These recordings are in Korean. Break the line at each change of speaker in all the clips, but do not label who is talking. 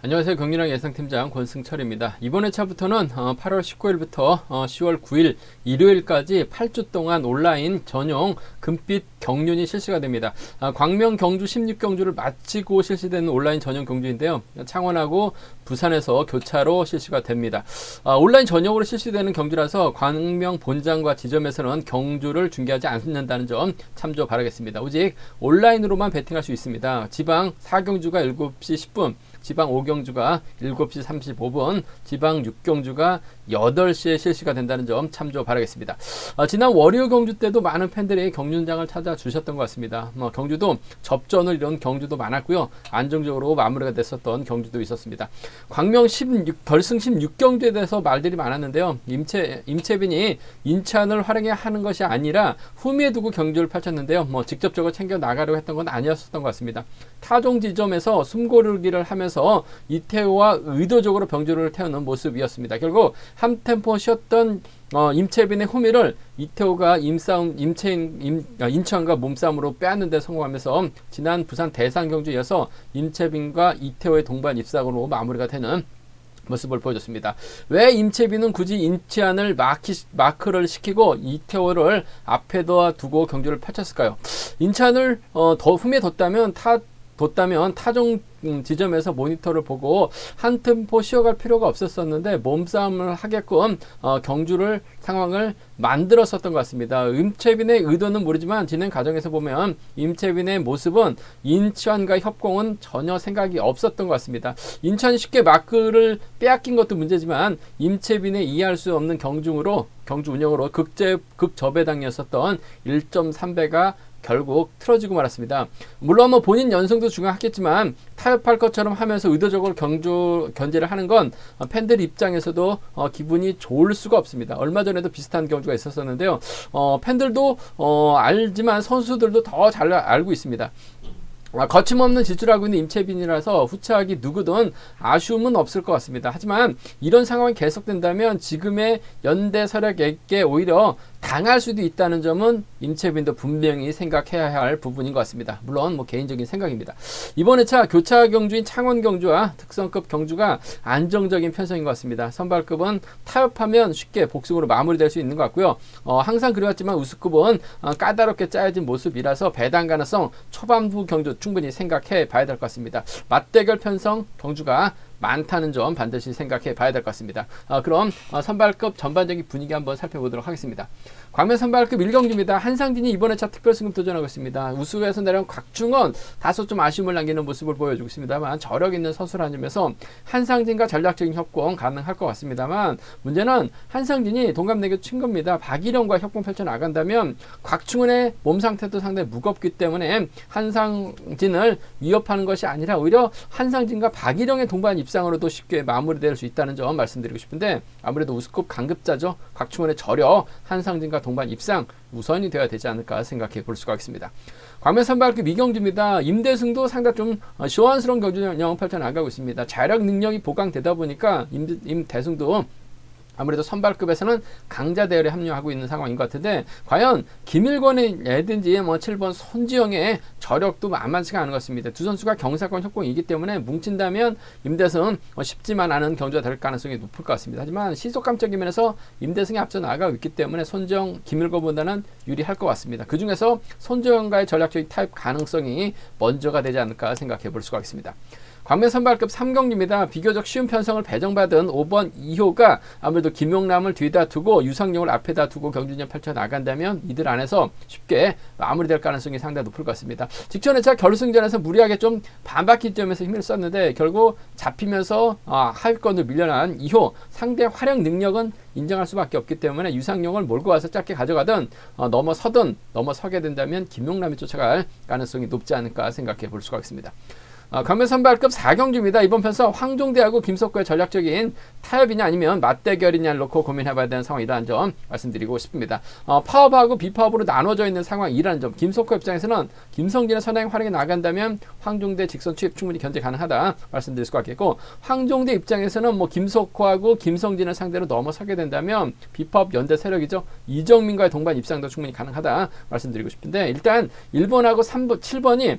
안녕하세요. 경륜왕 예상팀장 권승철입니다. 이번 회차부터는 8월 19일부터 10월 9일 일요일까지 8주 동안 온라인 전용 금빛 경륜이 실시가 됩니다. 광명, 경주 16경주를 마치고 실시되는 온라인 전용 경주인데요. 창원하고 부산에서 교차로 실시가 됩니다. 온라인 전용으로 실시되는 경주라서 광명 본장과 지점에서는 경주를 중계하지 않는다는 점 참조 바라겠습니다. 오직 온라인으로만 베팅할 수 있습니다. 지방 4경주가 7시 10분, 지방 5경주가 7시 35분, 지방 6경주가 8시에 실시가 된다는 점 참조 바라겠습니다. 지난 월요 경주 때도 많은 팬들이 경륜장을 찾아주셨던 것 같습니다. 경주도 접전을 이룬 경주도 많았고요. 안정적으로 마무리가 됐었던 경주도 있었습니다. 광명 결승 16경주에 대해서 말들이 많았는데요. 임채빈이 인천을 활용해 하는 것이 아니라 후미에 두고 경주를 펼쳤는데요. 직접적으로 챙겨 나가려고 했던 건 아니었었던 것 같습니다. 타종 지점에서 숨고르기를 하면서 이태호와 의도적으로 병조를 태우는 모습이었습니다. 결국 한 템포 쉬었던 임채빈의 후미를 이태호가 인천과 몸싸움으로 빼앗는 데 성공하면서 지난 부산 대상 경주에 이어서 임채빈과 이태호의 동반 입상으로 마무리가 되는 모습을 보여줬습니다. 왜 임채빈은 굳이 인천을 마크를 시키고 이태호를 앞에다 두고 경주를 펼쳤을까요? 인천을 더 후미에 뒀다면 타종 지점에서 모니터를 보고 한 템포 쉬어갈 필요가 없었었는데 몸싸움을 하게끔 경주를 상황을 만들었었던 것 같습니다. 임채빈의 의도는 모르지만 진행 과정에서 보면 임채빈의 모습은 인천과 협공은 전혀 생각이 없었던 것 같습니다. 인천이 쉽게 마크를 빼앗긴 것도 문제지만 임채빈의 이해할 수 없는 경주 운영으로 극저배당이었었던 1.3배가 결국 틀어지고 말았습니다. 물론 본인 연승도 중요하겠지만 타협할 것처럼 하면서 의도적으로 견제를 하는 건 팬들 입장에서도 기분이 좋을 수가 없습니다. 얼마 전에도 비슷한 경주가 있었었는데요. 팬들도 알지만 선수들도 더 잘 알고 있습니다. 거침없는 질주하고 있는 임채빈이라서 후차하기 누구든 아쉬움은 없을 것 같습니다. 하지만 이런 상황이 계속된다면 지금의 연대 세력에게 오히려 당할 수도 있다는 점은 임채빈도 분명히 생각해야 할 부분인 것 같습니다. 물론 개인적인 생각입니다. 이번 회차 교차 경주인 창원 경주와 특성급 경주가 안정적인 편성인 것 같습니다. 선발급은 타협하면 쉽게 복승으로 마무리될 수 있는 것 같고요. 항상 그래왔지만 우수급은 까다롭게 짜여진 모습이라서 배당 가능성 초반부 경주 충분히 생각해 봐야 될 것 같습니다. 맞대결 편성 경주가 많다는 점 반드시 생각해 봐야 될 것 같습니다. 그럼 선발급 전반적인 분위기 한번 살펴보도록 하겠습니다. 광명 선발급 1경주입니다. 한상진이 이번 회차 특별승급 도전하고 있습니다. 우수에서 내려온 곽중원 다소 좀 아쉬움을 남기는 모습을 보여주고 있습니다만 저력 있는 선수라는 점에서 한상진과 전략적인 협공 가능할 것 같습니다만 문제는 한상진이 동갑내기 친구입니다. 박일영과 협공 펼쳐나간다면 곽중원의 몸 상태도 상당히 무겁기 때문에 한상진을 위협하는 것이 아니라 오히려 한상진과 박일영의 동반 입상으로도 쉽게 마무리될 수 있다는 점 말씀드리고 싶은데 아무래도 우수급 강급자죠. 곽충원의 저력, 한상진과 동반 입상 우선이 되어야 되지 않을까 생각해 볼 수가 있습니다. 광명 선발급 2경주입니다. 임대승도 상당히 좀 시원스러운 경주 영웅 펼쳐나가고 있습니다. 자력 능력이 보강되다 보니까 임대승도 아무래도 선발급에서는 강자 대열에 합류하고 있는 상황인 것 같은데 과연 김일권이라든지 7번 손지영의 저력도 만만치가 않은 것 같습니다. 두 선수가 경사권 협공이기 때문에 뭉친다면 임대승은 쉽지만 않은 경주가 될 가능성이 높을 것 같습니다. 하지만 시속감적인 면에서 임대승이 앞서 나가고 있기 때문에 손지영, 김일권보다는 유리할 것 같습니다. 그 중에서 손지영과의 전략적인 타협 가능성이 먼저가 되지 않을까 생각해 볼 수가 있습니다. 광명 선발급 3경주입니다. 비교적 쉬운 편성을 배정받은 5번 2호가 아무래도 김용남을 뒤에다 두고 유상용을 앞에다 두고 경주전 펼쳐나간다면 이들 안에서 쉽게 마무리될 가능성이 상당히 높을 것 같습니다. 직전 회차 결승전에서 무리하게 좀 반바퀴 점에서 힘을 썼는데 결국 잡히면서 하위권으로 밀려난 2호 상대 활약 능력은 인정할 수밖에 없기 때문에 유상용을 몰고 와서 짧게 가져가든 넘어서게 된다면 김용남이 쫓아갈 가능성이 높지 않을까 생각해 볼 수가 있습니다. 광명 선발급 4경주입니다. 이번 편서 황종대하고 김석구의 전략적인 타협이냐 아니면 맞대결이냐를 놓고 고민해봐야 되는 상황이라는 점 말씀드리고 싶습니다. 파업하고 비파업으로 나눠져 있는 상황이라는 점, 김석구 입장에서는 김성진의 선행 활약이 나간다면 황종대 직선 추입 충분히 견제 가능하다 말씀드릴 수가 있겠고, 황종대 입장에서는 김석구하고 김성진을 상대로 넘어서게 된다면 비파업 연대 세력이죠. 이정민과의 동반 입상도 충분히 가능하다 말씀드리고 싶은데, 일단 1번하고 7번이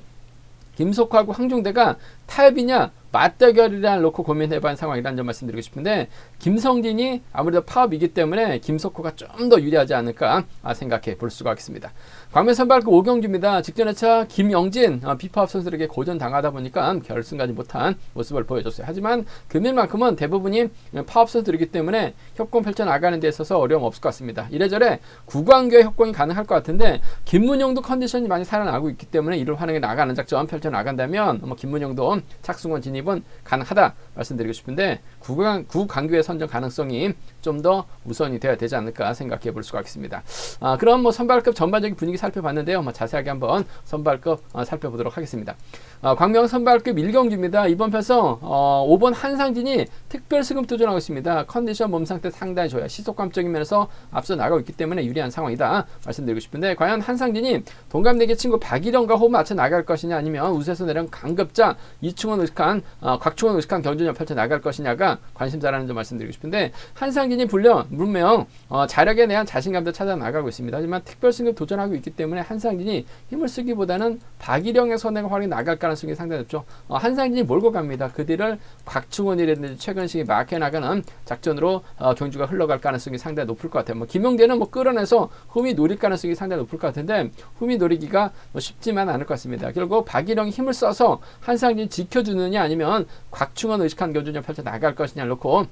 김석화하고 황종대가 타협이냐 맞대결이라 놓고 고민해봐야 하는 상황이라는 점 말씀드리고 싶은데 김성진이 아무래도 파업이기 때문에 김석호가 좀 더 유리하지 않을까 생각해 볼 수가 있습니다. 광면 선발급 오경주입니다. 직전 회차 김영진 비파업 선수들에게 고전당하다 보니까 결승 가지 못한 모습을 보여줬어요. 하지만 금일만큼은 대부분이 파업 선수들이기 때문에 협공 펼쳐나가는 데 있어서 어려움 없을 것 같습니다. 이래저래 구강교의 협공이 가능할 것 같은데 김문영도 컨디션이 많이 살아나고 있기 때문에 이를 환영해 나가는 작전 펼쳐나간다면 김문영도 착승원 진입은 가능하다 말씀드리고 싶은데 구강교의 선정 가능성이 좀 더 우선이 되어야 되지 않을까 생각해 볼 수가 있습니다. 그럼 선발급 전반적인 분위기 살펴봤는데요. 자세하게 한번 선발급 살펴보도록 하겠습니다. 광명 선발급 1경주입니다. 이번 편성 5번 한상진이 특별 승급 도전하고 있습니다. 컨디션 몸 상태 상당히 좋아요. 시속감적인 면에서 앞서 나가고 있기 때문에 유리한 상황이다 말씀드리고 싶은데 과연 한상진이 동갑내기 친구 박일영과 호흡 맞춰 나갈 것이냐 아니면 우세에서 내려온 강급자 곽충원 의식한 경주전 펼쳐 나갈 것이냐가 관심사라는 점 말씀드리고 싶은데 한상진이 분명 자력에 대한 자신감도 찾아 나가고 있습니다. 하지만 특별 승급 도전하고 있기 때문에 한상진이 힘을 쓰기보다는 박일영의 선행을 활용해 나갈 가능성이 상당히 높죠. 한상진이 몰고 갑니다. 그 뒤를 곽충원이라든지 최근식이 막혀 나가는 작전으로 경주가 흘러갈 가능성이 상당히 높을 것 같아요. 김용대는 끌어내서 흠이 노릴 가능성이 상당히 높을 것 같은데 흠이 노리기가 쉽지만 않을 것 같습니다. 결국 박일영이 힘을 써서 한상진이 지켜주느냐 아니면 곽충원 의식한 경주전 펼쳐 나갈 것이냐를 놓고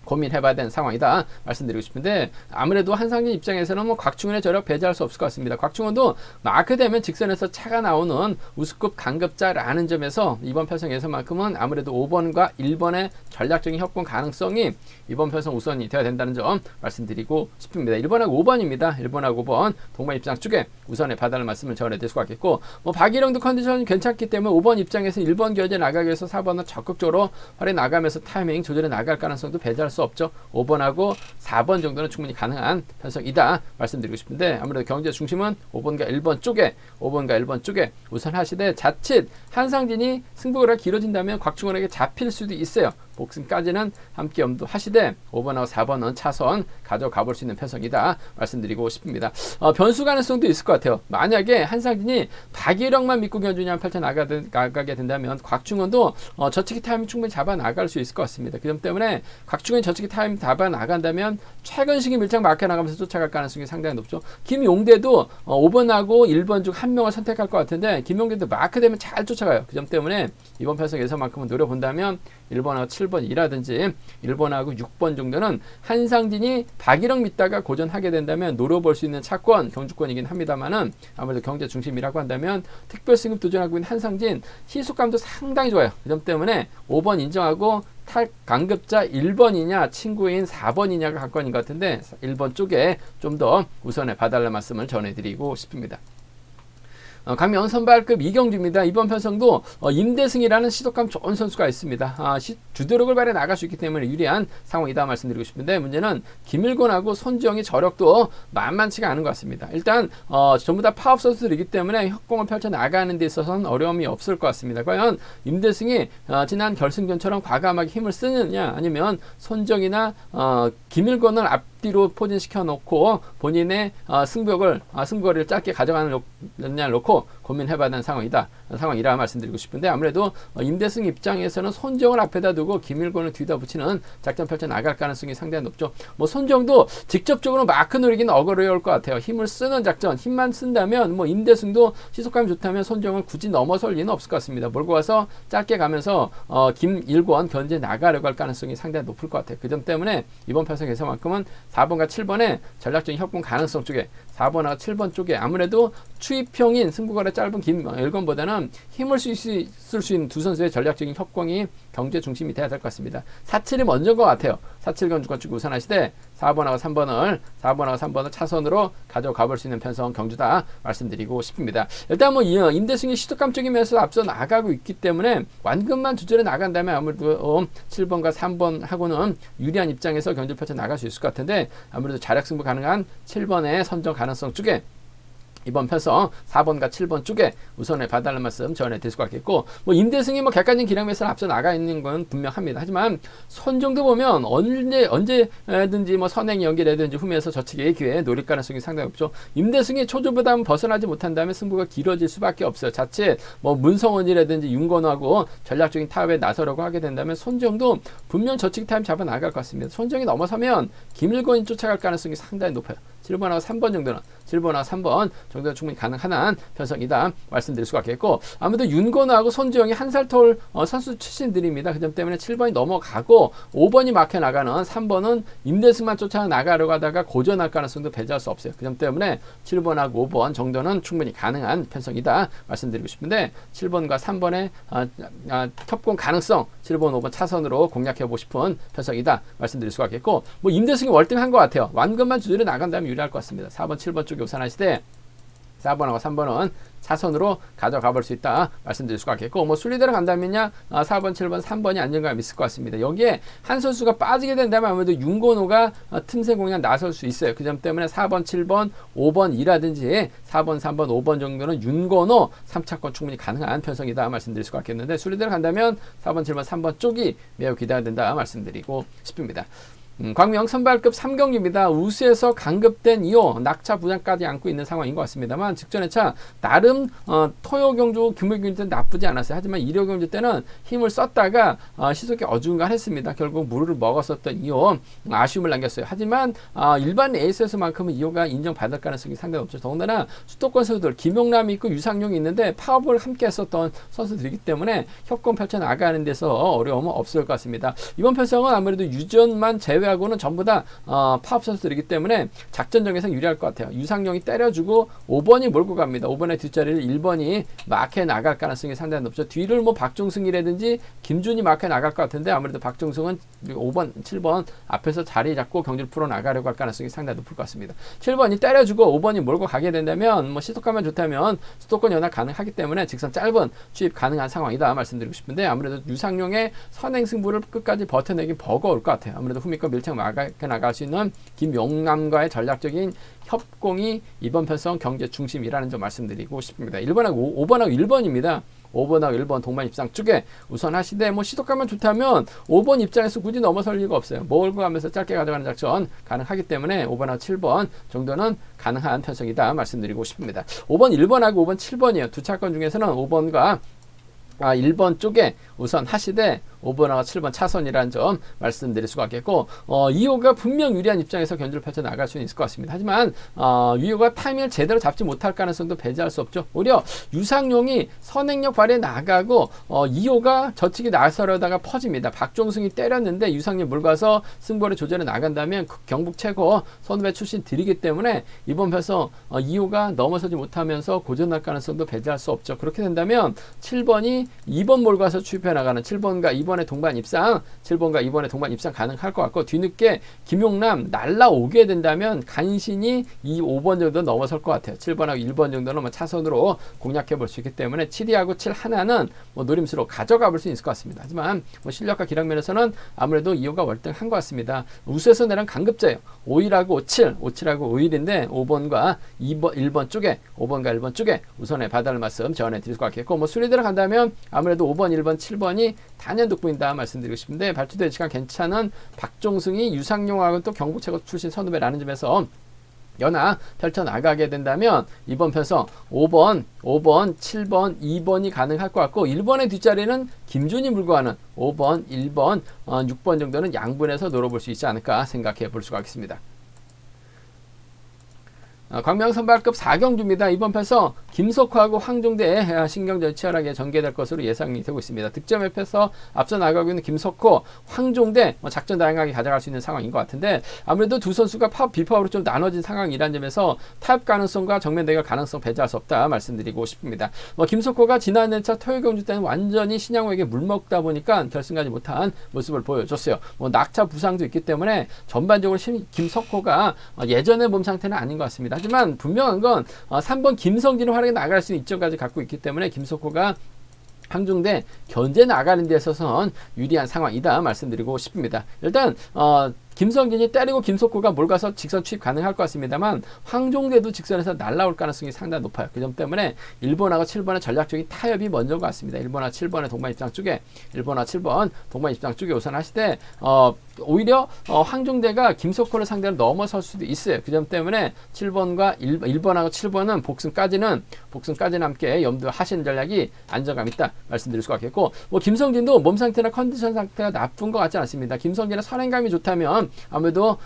고민해봐야 되는 상황이다 말씀드리고 싶은데 아무래도 한상진 입장에서는 곽충원의 저력 배제할 수 없을 것 같습니다. 곽충원도 마크되면 직선에서 차가 나오는 우수급 강급자라는 점에서 이번 편성에서만큼은 아무래도 5번과 1번의 전략적인 협공 가능성이 이번 편성 우선이 되어야 된다는 점 말씀드리고 싶습니다. 1번하고 5번입니다. 1번하고 5번 동반 입장 쪽에 우선에 봐달라는 말씀을 전해드릴 수가 있겠고 박일영도 컨디션이 괜찮기 때문에 5번 입장에서 1번 견제 나가기 위해서 4번은 적극적으로 활에 나가면서 타이밍 조절해 나갈 가능성도 배제할 수 없죠. 5번하고 4번 정도는 충분히 가능한 편성이다 말씀드리고 싶은데 아무래도 경제 중심은 5번과 1번 쪽에 우선 하시되 자칫 한상진이 승부가 길어진다면 곽충원에게 잡힐 수도 있어요. 복승까지는 함께 염두하시되 5번하고 4번은 차선 가져가 볼 수 있는 편성이다 말씀드리고 싶습니다. 변수 가능성도 있을 것 같아요. 만약에 한상진이 박일영만 믿고 견주냐 펼쳐나가게 된다면 곽충원도 저치기 타임 충분히 잡아 나갈 수 있을 것 같습니다. 그 점 때문에 곽충원이 저치기 타임 잡아 나간다면 최근식이 밀착 막혀 나가면서 쫓아갈 가능성이 상당히 높죠. 김용대도 5번하고 1번 중 한 명을 선택할 것 같은데 김용대도 마크되면 잘 쫓아가요. 그 점 때문에 이번 편성에서만큼은 노려본다면 1번하고 7번이라든지 1번하고 6번 정도는 한상진이 박일영 믿다가 고전하게 된다면 노려볼 수 있는 차권, 경주권이긴 합니다만은 아무래도 경제 중심이라고 한다면 특별 승급 도전하고 있는 한상진 시속감도 상당히 좋아요. 그 점 때문에 5번 인정하고 강급자 1번이냐 친구인 4번이냐가 관건인 것 같은데 1번 쪽에 좀 더 우선에 봐달라는 말씀을 전해드리고 싶습니다. 강명 선발급 이경주입니다. 이번 편성도 임대승이라는 시속감 좋은 선수가 있습니다. 주도력을 발휘해 나갈 수 있기 때문에 유리한 상황이다 말씀드리고 싶은데 문제는 김일곤하고 손지영의 저력도 만만치가 않은 것 같습니다. 일단 전부 다 파업 선수들이기 때문에 협공을 펼쳐 나가는 데 있어서는 어려움이 없을 것 같습니다. 과연 임대승이 지난 결승전처럼 과감하게 힘을 쓰느냐 아니면 손지영이나 김일곤을 앞뒤로 포진시켜 놓고 본인의 승부거리를 짧게 가져가느냐를 놓고 고민해봐야 하는 상황이라 말씀드리고 싶은데 아무래도 임대승 입장에서는 손정을 앞에다 두고 김일곤을 뒤다 붙이는 작전 펼쳐 나갈 가능성이 상당히 높죠. 손정도 직접적으로 마크 노리기는 어려울 것 같아요. 힘을 쓰는 작전, 힘만 쓴다면 임대승도 시속감이 좋다면 손정을 굳이 넘어설 리는 없을 것 같습니다. 몰고 와서 짧게 가면서 김일곤 견제 나가려고 할 가능성이 상당히 높을 것 같아요. 그 점 때문에 이번 편성에서만큼은 4번과 7번의 전략적인 협공 가능성 쪽에 4번하고 7번 쪽에 아무래도 추입형인 승부거리 짧은 김일곤보다는 힘을 쓸 수 있는 두 선수의 전략적인 협공이 경제 중심이 돼야 될 것 같습니다. 4-7이 먼저인 것 같아요. 4-7 경주권 쭉 우선하시되 4번하고 3번을 차선으로 가져가 볼 수 있는 편성 경주다 말씀드리고 싶습니다. 일단 임대승이 시속감적인 면에서 앞서 나가고 있기 때문에 완급만 조절해 나간다면 아무래도 7번과 3번하고는 유리한 입장에서 경주 펼쳐 나갈 수 있을 것 같은데 아무래도 자력 승부 가능한 7번의 선정 가능성 쪽에 이번 편성 4번과 7번 쪽에 우선에 봐달라는 말씀 전해드릴 수가 있겠고, 뭐 임대승이 뭐 객관적인 기량에서 앞서 나가 있는 건 분명합니다. 하지만 손 정도 보면 언제든지 뭐 선행 연기라든지 후면에서 저측의 기회에 노릴 가능성이 상당히 높죠. 임대승이 초조보다는 벗어나지 못한다면 승부가 길어질 수밖에 없어요. 자칫 뭐 문성원이라든지 윤건호하고 전략적인 타협에 나서려고 하게 된다면 손정도 분명 저측 타임 잡아 나갈 것 같습니다. 손정이 넘어서면 김일권이 쫓아갈 가능성이 상당히 높아요. 7번하고 3번 정도는 7번하고 3번 정도는 충분히 가능한 편성이다 말씀드릴 수가 있겠고, 아무래도 윤건호하고 손지영이 한 살 터울 선수 출신들입니다. 그 점 때문에 7번이 넘어가고 5번이 막혀 나가는 3번은 임대승만 쫓아 나가려고 하다가 고전할 가능성도 배제할 수 없어요. 그 점 때문에 7번하고 5번 정도는 충분히 가능한 편성이다 말씀드리고 싶은데, 7번과 3번의 협공 가능성 7번 5번 차선으로 공략해보고 싶은 편성이다 말씀드릴 수가 있겠고, 뭐 임대승이 월등한 것 같아요. 완금만 주들이 나간다면 유리할 것 같습니다. 4번 7번 쪽에 우선하시되 4번하고 3번은 차선으로 가져가 볼 수 있다 말씀드릴 수가 있겠고, 뭐 순리대로 간다면요 4번 7번 3번이 안정감이 있을 것 같습니다. 여기에 한 선수가 빠지게 된다면 아무래도 윤건호가 틈새 공략 나설 수 있어요. 그 점 때문에 4번 7번 5번이라든지 4번 3번 5번 정도는 윤건호 3차권 충분히 가능한 편성이다 말씀드릴 수가 있겠는데, 순리대로 간다면 4번 7번 3번 쪽이 매우 기대가 된다 말씀드리고 싶습니다. 광명 선발급 3경기입니다. 우수에서 강급된 2호 낙차 부상까지 안고 있는 상황인 것 같습니다만, 직전의 차 나름 토요 경주 금요 경주 때는 나쁘지 않았어요. 하지만 일요 경주 때는 힘을 썼다가 시속이 어중간했습니다. 결국 무르를 먹었었던 2호 아쉬움을 남겼어요. 하지만 일반 에이스에서만큼은 2호가 인정받을 가능성이 상당히 높죠. 더군다나 수도권 선수들 김용남이 있고 유상용이 있는데 파업을 함께 했었던 선수들이기 때문에 협공 펼쳐 나가는 데서 어려움은 없을 것 같습니다. 이번 편성은 아무래도 유전만 제외 하고는 전부 다 파업 선수들이기 때문에 작전정에서 유리할 것 같아요. 유상용이 때려주고 5번이 몰고 갑니다. 5번의 뒷자리를 1번이 막해 나갈 가능성이 상당히 높죠. 뒤를 뭐 박종승이라든지 김준이 막해 나갈 것 같은데, 아무래도 박종승은 5번 7번 앞에서 자리 잡고 경기를 풀어 나가려고 할 가능성이 상당히 높을 것 같습니다. 7번이 때려주고 5번이 몰고 가게 된다면 뭐 시속감만 좋다면 수도권 연합 가능하기 때문에 직선 짧은 추입 가능한 상황이다 말씀드리고 싶은데, 아무래도 유상용의 선행 승부를 끝까지 버텨내기 버거울 것 같아요. 아무래도 후미권 밀착 나갈 수 있는 김용남과의 전략적인 협공이 이번 편성 경제 중심이라는 점 말씀드리고 싶습니다. 1번하고 5번하고 1번입니다. 5번하고 1번 동반 입상 쪽에 우선 하시되, 뭐 시속감만 좋다면 5번 입장에서 굳이 넘어설 리가 없어요. 몰고 가면서 짧게 가져가는 작전 가능하기 때문에 5번하고 7번 정도는 가능한 편성이다 말씀드리고 싶습니다. 5번 1번하고 5번 7번이에요. 두 차권 중에서는 5번과 1번 쪽에 우선 하시되 5번하고 7번 차선이라는 점 말씀드릴 수가 있겠고, 2호가 분명 유리한 입장에서 견주를 펼쳐 나갈 수는 있을 것 같습니다. 하지만 2호가 타이밍을 제대로 잡지 못할 가능성도 배제할 수 없죠. 오히려 유상용이 선행력 발휘해 나가고 2호가 저측에 나서려다가 퍼집니다. 박종승이 때렸는데 유상용 물가서 승부를 조절해 나간다면 경북 최고 선후배 출신 들이기 때문에 이번 편서 2호가 넘어서지 못하면서 고전할 가능성도 배제할 수 없죠. 그렇게 된다면 7번이 2번 몰가서 추입해 나가는 7번과 2번의 동반 입상, 7번과 2번의 동반 입상 가능할 것 같고, 뒤늦게 김용남 날라오게 된다면 간신히 5번 정도 넘어설 것 같아요. 7번하고 1번 정도는 뭐 차선으로 공략해 볼 수 있기 때문에 7위하고 7 하나는 뭐 노림수로 가져가 볼 수 있을 것 같습니다. 하지만 뭐 실력과 기량 면에서는 아무래도 2호가 월등한 것 같습니다. 우수에서 내는 강급자예요. 5일하고 57하고 5일인데 5번과 2번 1번 쪽에 5번과 1번 쪽에 우선의 받아를 말씀 전해드릴 것 같겠고, 뭐 수리대로 간다면 아무래도 5번, 1번, 7번이 단연독보인다 말씀드리고 싶은데, 발주대 예측한 괜찮은 박종승이 유상용하고 또 경북 최고 출신 선후배라는 점에서 연합 펼쳐나가게 된다면 이번 편성 5번, 7번, 2번이 가능할 것 같고, 1번의 뒷자리는 김준이 물고 가는 5번, 1번, 6번 정도는 양분해서 노려볼 수 있지 않을까 생각해 볼 수가 있습니다. 광명 선발급 4경주입니다. 이번 편서 김석호하고 황종대 신경전 치열하게 전개될 것으로 예상이 되고 있습니다. 득점에 패서 앞서 나가고 있는 김석호, 황종대 작전 다양하게 가져갈 수 있는 상황인 것 같은데, 아무래도 두 선수가 파업, 비파업으로 좀 나눠진 상황이라는 점에서 타협 가능성과 정면 대결 가능성 배제할 수 없다 말씀드리고 싶습니다. 김석호가 지난 1차 토요 경주 때는 완전히 신양호에게 물먹다 보니까 결승 가지 못한 모습을 보여줬어요. 낙차 부상도 있기 때문에 전반적으로 김석호가 예전의 몸 상태는 아닌 것 같습니다. 하지만 분명한 건 3번 김성진을 활약해 나갈 수 있는 이점까지 갖고 있기 때문에 김석호가 황종대 견제 나가는 데 있어서는 유리한 상황이다 말씀드리고 싶습니다. 일단 김성진이 때리고 김석호가 몰가서 직선 추입 가능할 것 같습니다만 황종대도 직선에서 날아올 가능성이 상당히 높아요. 그 점 때문에 1번하고 7번의 전략적인 타협이 먼저인 것 같습니다. 1번하고 7번의 동반 입장 쪽에 1번하고 7번 동반 입장 쪽에 우선하시되 오히려 황종대가 김석호를 상대로 넘어설 수도 있어요. 그 점 때문에 7번과 1번하고 7번은 복승까지는 함께 염두하시는 전략이 안정감 있다 말씀드릴 수가 있겠고, 뭐 김성진도 몸 상태나 컨디션 상태가 나쁜 것 같지 않습니다. 김성진의 선행감이 좋다면 아무래도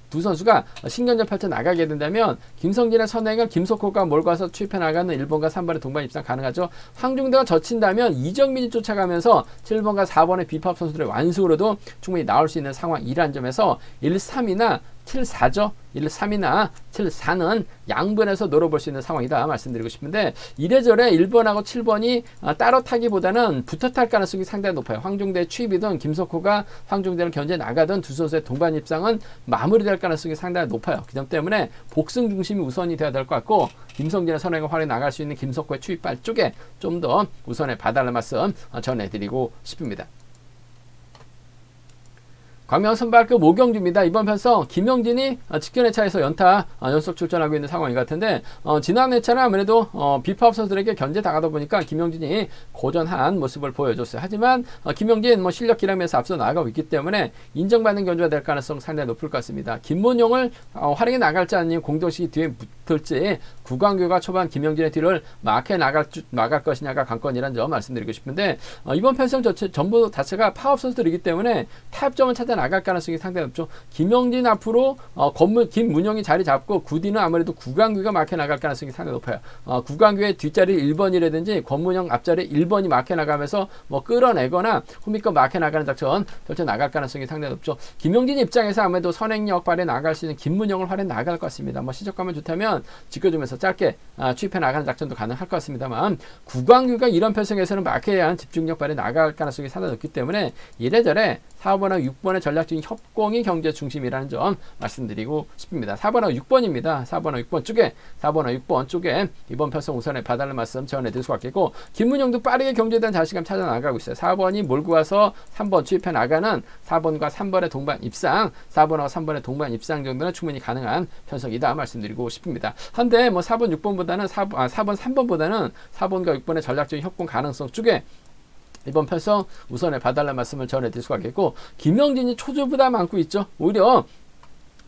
두 선수가 신경전 펼쳐 나가게 된다면 김성진의 선행을 김석호가 몰고와서 추입해 나가는 1번과 3번의 동반 입상 가능하죠. 황종대가 젖힌다면 이정민이 쫓아가면서 7번과 4번의 비팝 선수들의 완승으로도 충분히 나올 수 있는 상황이라는 점에서 1-3이나 7-4죠. 1-3이나 7-4는 양분해서 노려볼 수 있는 상황이다 말씀드리고 싶은데, 이래저래 1번하고 7번이 따로 타기보다는 붙어 탈 가능성이 상당히 높아요. 황종대의 추입이든 김석호가 황종대를 견제 나가든 두 선수의 동반 입상은 마무리될 가능성이 상당히 높아요. 그 점 때문에 복승 중심이 우선이 되어야 될 것 같고, 김성진의 선행을 활용해 나갈 수 있는 김석호의 추입발 쪽에 좀 더 우선에 봐달라는 말씀 전해드리고 싶습니다. 광명 선발급 오경주입니다. 이번 편성 김영진이 직전 회차에서 연타 연속 출전하고 있는 상황인 것 같은데, 지난 회차는 아무래도 비파업 선수들에게 견제 당하다 보니까 김영진이 고전한 모습을 보여줬어요. 하지만 김영진 실력 기량에서 앞서 나가고 있기 때문에 인정받는 견주가 될 가능성 상당히 높을 것 같습니다. 김문용을 활용해 나갈지 아니면 공동식이 뒤에 붙을지, 구광규가 초반 김영진의 뒤를 막해 나갈 것이냐가 관건이라는 점 말씀드리고 싶은데, 이번 편성 전부 자체가 파업 선수들이기 때문에 타협점을 찾아 나갈 가능성이 상당히 높죠. 김영진 앞으로 김문영이 자리 잡고 구디는 아무래도 구광규가 막혀 나갈 가능성이 상당히 높아요. 구광규의 뒷자리 1번이라든지 권문영 앞자리 1번이 막혀 나가면서 끌어내거나 후미껏 막혀 나가는 작전 펼쳐 나갈 가능성이 상당히 높죠. 김영진 입장에서 아무래도 선행력 발에 나갈 수 있는 김문영을 활용해 나갈 것 같습니다. 시적감은 좋다면 지켜주면서 짧게 추입해 나가는 작전도 가능할 것 같습니다만, 구광규가 이런 편성에서는 막혀야 한 집중력 발에 나갈 가능성이 상당히 높기 때문에 이래저래 4번하고 6번의 전략적인 협공이 경제 중심이라는 점 말씀드리고 싶습니다. 4번하고 6번입니다. 4번하고 6번 쪽에 이번 편성 우선에 봐달라는 말씀 전해드릴 수가 있겠고, 김문영도 빠르게 경제에 대한 자신감 찾아 나가고 있어요. 4번이 몰고 와서 3번 추입해 나가는 4번과 3번의 동반 입상, 4번하고 3번의 동반 입상 정도는 충분히 가능한 편성이다 말씀드리고 싶습니다. 한데 4번, 6번보다는 4번, 3번보다는 4번과 6번의 전략적인 협공 가능성 쪽에 이번 편성 우선에 봐달라는 말씀을 전해드릴 수가 있겠고, 김영진이 초조부담 안고 있죠. 오히려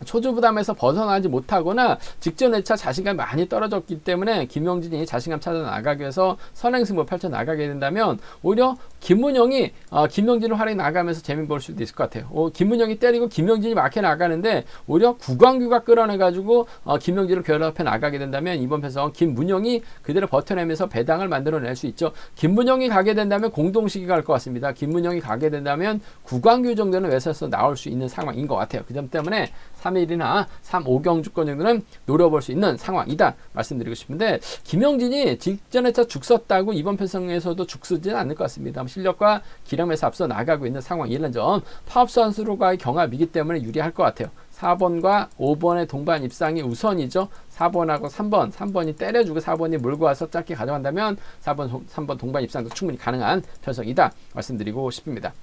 초조부담에서 벗어나지 못하거나 직전 회차 자신감이 많이 떨어졌기 때문에 김영진이 자신감 찾아 나가기 위해서 선행승부 펼쳐 나가게 된다면 오히려 김문영이 김영진을 활용해 나가면서 재미 볼 수도 있을 것 같아요. 김문영이 때리고 김영진이 막혀 나가는데 오히려 구광규가 끌어내가지고 김영진을 괴롭혀 나가게 된다면 이번 편성 김문영이 그대로 버텨내면서 배당을 만들어낼 수 있죠. 김문영이 가게 된다면 공동식이 갈 것 같습니다. 김문영이 가게 된다면 구광규 정도는 외서서 나올 수 있는 상황인 것 같아요. 그 점 때문에 3일이나 3-5경주권 정도는 노려볼 수 있는 상황이다 말씀드리고 싶은데, 김영진이 직전 회차 죽 썼다고 이번 편성에서도 죽 쓰지는 않을 것 같습니다. 실력과 기량에서 앞서 나가고 있는 상황이라는 점, 파업 선수로과의 경합이기 때문에 유리할 것 같아요. 4번과 5번의 동반 입상이 우선이죠. 4번하고 3번이 때려주고 4번이 몰고 와서 짧게 가져간다면 4번, 3번 동반 입상도 충분히 가능한 편성이다 말씀드리고 싶습니다.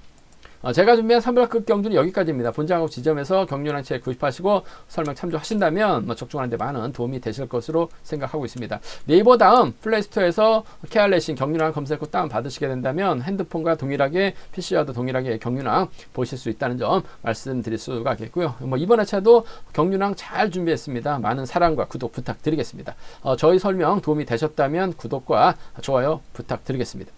제가 준비한 3월급 경주는 여기까지입니다. 본장하고 지점에서 경륜한 채 구입하시고 설명 참조하신다면 적중하는 데 많은 도움이 되실 것으로 생각하고 있습니다. 네이버 다음 플레이스토어에서 케알레신 경륜한 검색 후 다운 받으시게 된다면 핸드폰과 동일하게 PC와도 동일하게 경륜왕 보실 수 있다는 점 말씀드릴 수가 있겠고요. 이번 회차도 경륜왕 잘 준비했습니다. 많은 사랑과 구독 부탁드리겠습니다. 저희 설명 도움이 되셨다면 구독과 좋아요 부탁드리겠습니다.